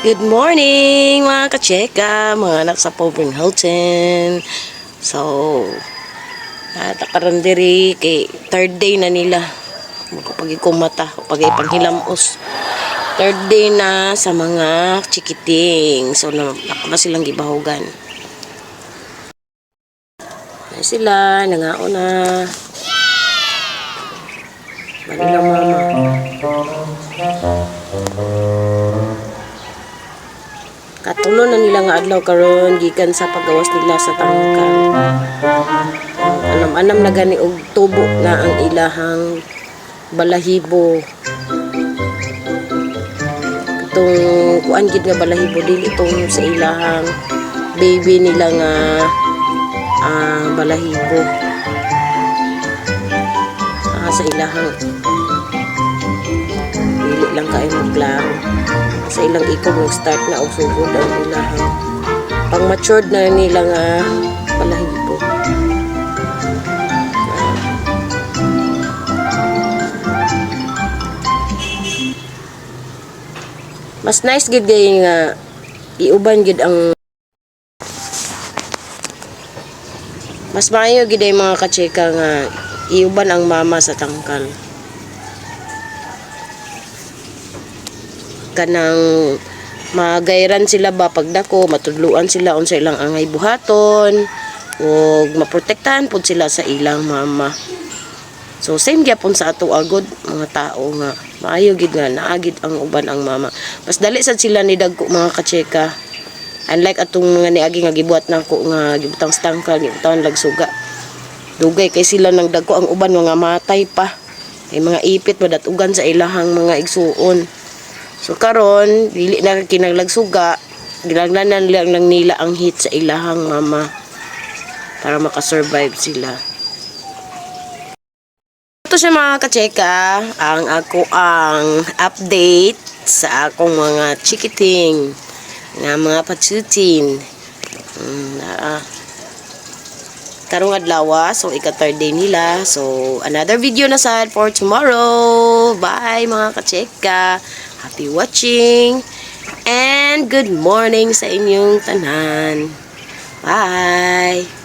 Good morning mga kacheka, mga anak sa Povering Hilton. So, takarandiri kay third day na nila. Magpagkumata, pagipanghilam-os. Third day na sa mga chikiting. So, ako na silang gibahugan. Ay sila, nangaon na. Bali lang mama. Katulo na nila nga adlaw karon gikan sa paggawas nila sa tangkang. Anam-anam na gani og tubo na ang ilahang balahibo. Itong kuan gid nga balahibo dili itong sa ilahang baby nila nga balahibo. Sa ilahang dili lang kayo magklaro. Sa ilang iko mag-start na og sugod ang ilahang pang matured na nila nga balahibo. Mas nice gid gay nga iuban gid ang mas maayo gid ay mga kacheka nga iuban ang mama sa tangkal. Kanang magayran sila ba pagdako, matudluan sila unsa ilang angay buhaton ug maprotektahan pud sila sa ilang mama. So same gyapon sa ato agod mga tao nga maayo gid nga naagid ang uban ang mama. Mas dali sad sila ni dagko mga kacheka. Unlike atong mga niagi nga gibuhat nako nga gibutang stangkal, gibutang lagsuga. Dugay kay sila nang dagko ang uban mga matay pa. Ay mga ipit madatugan sa ilahang mga igsuon. So karon dili na kinaglagsuga, ginaglanan lang nila ang heat sa ilahang mama para makasurvive sila. Ito siya mga kacheka, ang update sa akong mga chikiting na mga patsutin. Karong adlaw, so ika-third day nila. So another video na sad for tomorrow. Bye mga kacheka. Happy watching and good morning sa inyong tanan. Bye!